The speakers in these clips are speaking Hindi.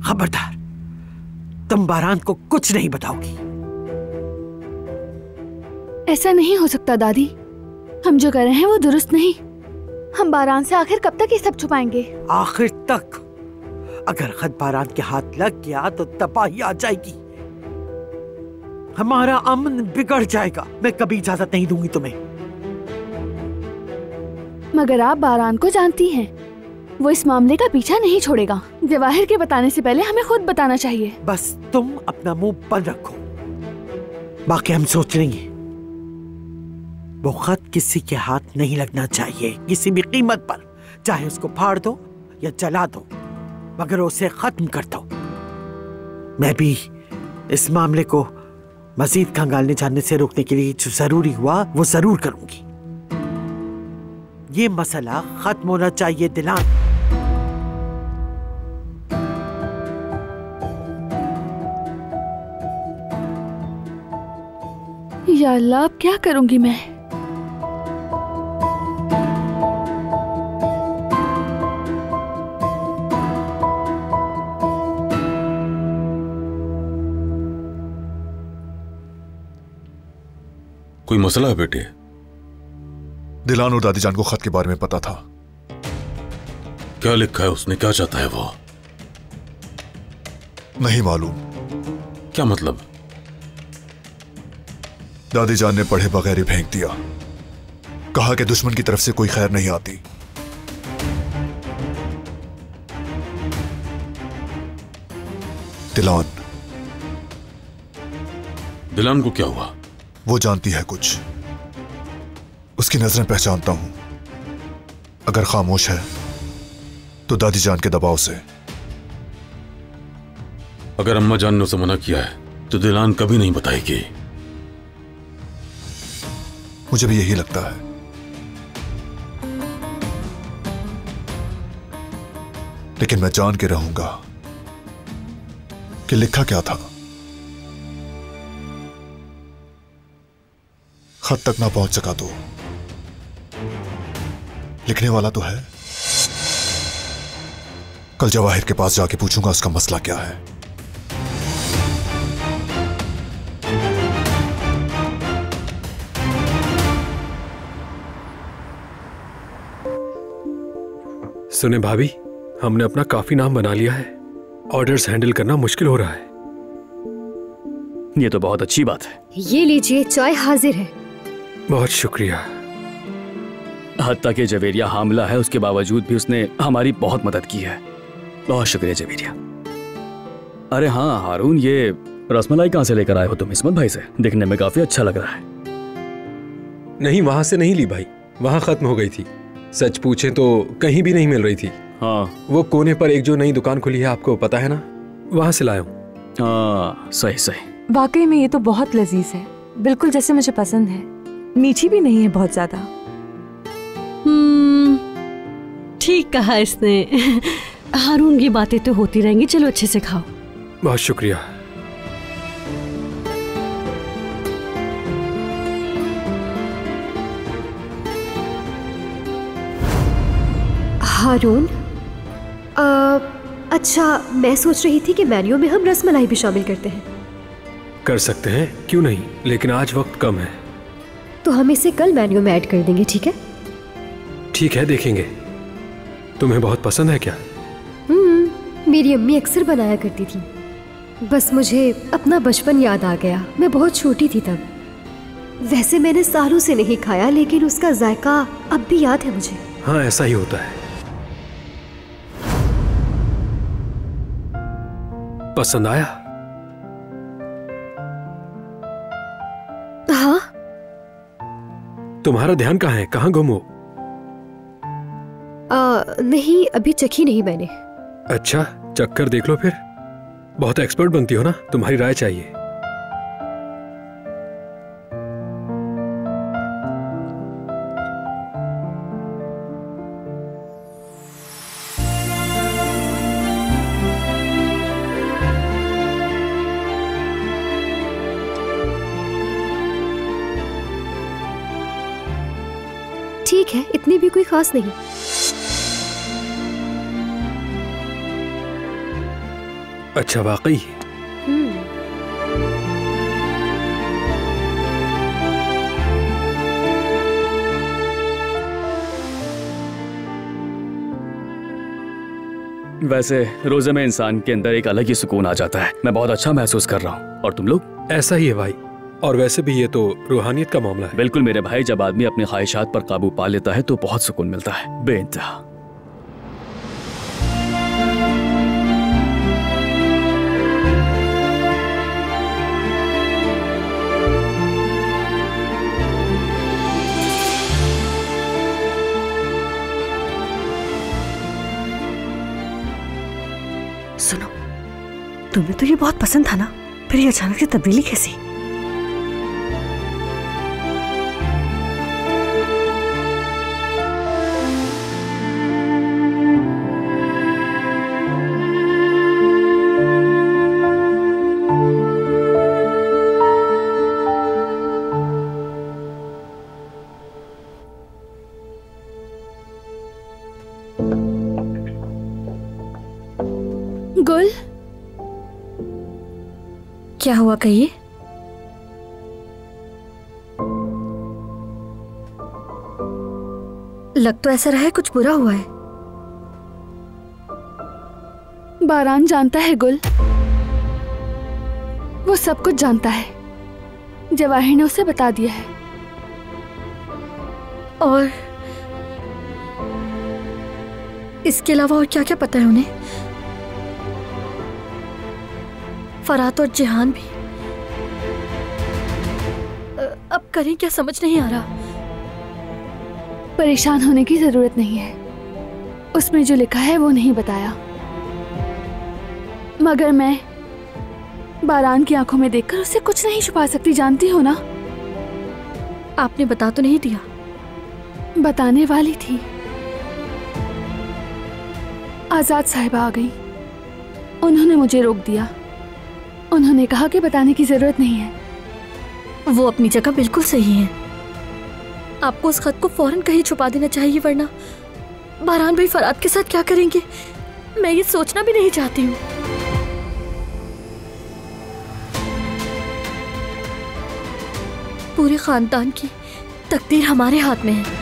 खबरदार, तुम बारान को कुछ नहीं बताओगी। ऐसा नहीं हो सकता दादी, हम जो कर रहे हैं वो दुरुस्त नहीं। हम बारान से आखिर कब तक ये सब छुपाएंगे? आखिर तक। अगर खत बारान के हाथ लग गया तो तबाही आ जाएगी, हमारा अमन बिगड़ जाएगा। मैं कभी इजाजत नहीं दूंगी तुम्हें। मगर आप बारान को जानती हैं, वो इस मामले का पीछा नहीं छोड़ेगा। जवाहिर के बताने से पहले हमें खुद बताना चाहिए। बस तुम अपना मुंह बंद रखो, बाकी हम सोच लेंगे। वो खत किसी के हाथ नहीं लगना चाहिए किसी भी कीमत पर, चाहे उसको फाड़ दो या जला दो, मगर उसे खत्म कर दो। मैं भी इस मामले को मजीद कंगालने जाने से रोकने के लिए जो जरूरी हुआ वो जरूर करूंगी। ये मसला खत्म होना चाहिए दिलान। या अल्लाह, अब क्या करूंगी मैं? कोई मसला है बेटे? दिलान और दादी जान को खत के बारे में पता था। क्या लिखा है उसने? क्या चाहता है वो? नहीं मालूम। क्या मतलब? दादी जान ने पढ़े बगैर ही फेंक दिया। कहा कि दुश्मन की तरफ से कोई खैर नहीं आती। दिलान को क्या हुआ? वो जानती है कुछ, उसकी नजरें पहचानता हूं। अगर खामोश है तो दादी जान के दबाव से। अगर अम्मा जान ने उसे मना किया है तो दिलान कभी नहीं बताएगी। मुझे भी यही लगता है। लेकिन मैं जान के रहूंगा कि लिखा क्या था। खत तक ना पहुंच सका तो लिखने वाला तो है। कल जवाहिर के पास जाके पूछूंगा उसका मसला क्या है। सुने भाभी, हमने अपना काफी नाम बना लिया है। ऑर्डर्स हैंडल करना मुश्किल हो रहा है। ये तो बहुत अच्छी बात है। ये लीजिए, चाय हाजिर है। बहुत शुक्रिया। हत्ता के जवेरिया हामला है, उसके बावजूद भी उसने हमारी बहुत मदद की है। बहुत शुक्रिया जवेरिया। अरे हाँ हारून, ये रसमलाई कहाँ से लेकर आए हो तुम इस्मत भाई से? दिखने में काफी अच्छा लग रहा है। नहीं, वहां से नहीं ली भाई, वहां खत्म हो गई थी। सच पूछे तो कहीं भी नहीं मिल रही थी। हाँ, वो कोने पर एक जो नई दुकान खुली है, आपको पता है ना, वहां से लाया हूँ। हाँ सही सही। वाकई में ये तो बहुत लजीज है, बिल्कुल जैसे मुझे पसंद है। मीठी भी नहीं है बहुत ज्यादा। ठीक कहा इसने। हारून की बातें तो होती रहेंगी, चलो अच्छे से खाओ। बहुत शुक्रिया। हारून, अच्छा, मैं सोच रही थी कि मेन्यू में हम रसमलाई भी शामिल करते हैं। कर सकते हैं, क्यों नहीं, लेकिन आज वक्त कम है। तो हम इसे कल मेन्यू में ऐड कर देंगे, ठीक है? ठीक है, देखेंगे। तुम्हें बहुत पसंद है क्या? मेरी अम्मी अक्सर बनाया करती थी। बस मुझे अपना बचपन याद आ गया, मैं बहुत छोटी थी तब। वैसे मैंने सालों से नहीं खाया, लेकिन उसका जायका अब भी याद है मुझे। हाँ, ऐसा ही होता है। पसंद आया? हाँ। तुम्हारा ध्यान कहाँ है? कहाँ गुम हो? नहीं, अभी चखी नहीं मैंने। अच्छा, चक्कर देख लो फिर। बहुत एक्सपर्ट बनती हो ना, तुम्हारी राय चाहिए। ठीक है, इतनी भी कोई खास नहीं। अच्छा वाकई? वैसे रोजे में इंसान के अंदर एक अलग ही सुकून आ जाता है। मैं बहुत अच्छा महसूस कर रहा हूँ। और तुम लोग? ऐसा ही है भाई। और वैसे भी ये तो रूहानियत का मामला है। बिल्कुल मेरे भाई, जब आदमी अपनी ख्वाहिशात पर काबू पा लेता है तो बहुत सुकून मिलता है, बेइंतहा। सुनो, तुम्हें तो ये बहुत पसंद था ना, फिर ये अचानक से तब्दीली कैसी? गुल, क्या हुआ कहिए? लग तो ऐसा रहा है कुछ बुरा हुआ है। बारान जानता है गुल, वो सब कुछ जानता है। जवाहिर ने उसे बता दिया है। और इसके अलावा और क्या क्या पता है उन्हें? फरात और जिहान भी। अब करें क्या, समझ नहीं आ रहा। परेशान होने की जरूरत नहीं है, उसमें जो लिखा है वो नहीं बताया। मगर मैं बारान की आंखों में देखकर उससे कुछ नहीं छुपा सकती, जानती हो ना। आपने बता तो नहीं दिया? बताने वाली थी, आजाद साहिबा आ गई। उन्होंने मुझे रोक दिया। उन्होंने कहा कि बताने की जरूरत नहीं है। वो अपनी जगह बिल्कुल सही है। आपको उस खत को फौरन कहीं छुपा देना चाहिए, वरना बारान भाई फरात के साथ क्या करेंगे, मैं ये सोचना भी नहीं चाहती हूँ। पूरे खानदान की तकदीर हमारे हाथ में है।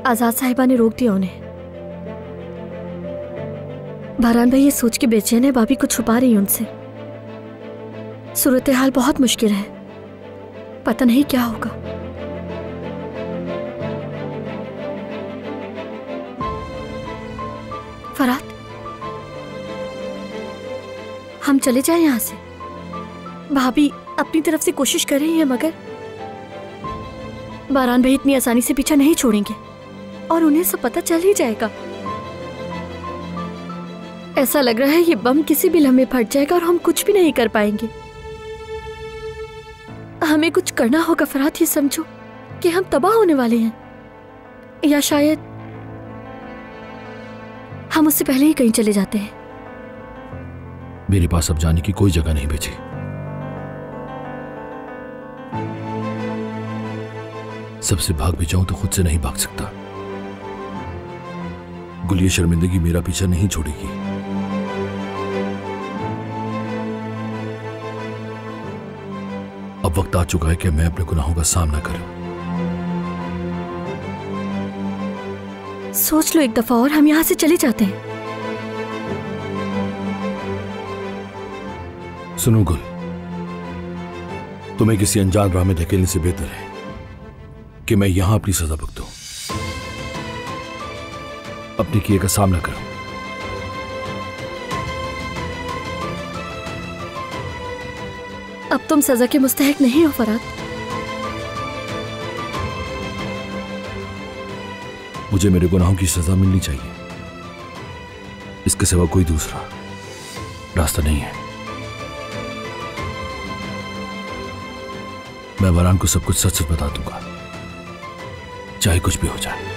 आजाद साहिबा ने रोक दिया उन्हें। बारान भाई ये सोच के बेचैन है भाभी कुछ छुपा रही है उनसे। सूरत हाल बहुत मुश्किल है, पता नहीं क्या होगा। फरात, हम चले जाएं यहां से। भाभी अपनी तरफ से कोशिश कर रही है, मगर बारान भाई इतनी आसानी से पीछा नहीं छोड़ेंगे और उन्हें सब पता चल ही जाएगा। ऐसा लग रहा है ये बम किसी भी लम्हे फट जाएगा और हम कुछ भी नहीं कर पाएंगे। हमें कुछ करना होगा फरात, ये समझो कि हम तबाह होने वाले हैं, या शायद हम उससे पहले ही कहीं चले जाते हैं। मेरे पास अब जाने की कोई जगह नहीं बची। सबसे भाग भी जाऊं तो खुद से नहीं भाग सकता। गुल, ये शर्मिंदगी मेरा पीछा नहीं छोड़ेगी। अब वक्त आ चुका है कि मैं अपने गुनाहों का सामना करूं। सोच लो एक दफा और हम यहां से चले जाते हैं। सुनो गुल, तुम्हें किसी अनजान राह में धकेलने से बेहतर है कि मैं यहां अपनी सजा भुगतूं, अपने किए का सामना करूं। अब तुम सजा के मुस्तहिक नहीं हो फरात। मुझे मेरे गुनाहों की सजा मिलनी चाहिए, इसके सिवा कोई दूसरा रास्ता नहीं है। मैं बारान को सब कुछ सच सच बता दूंगा, चाहे कुछ भी हो जाए।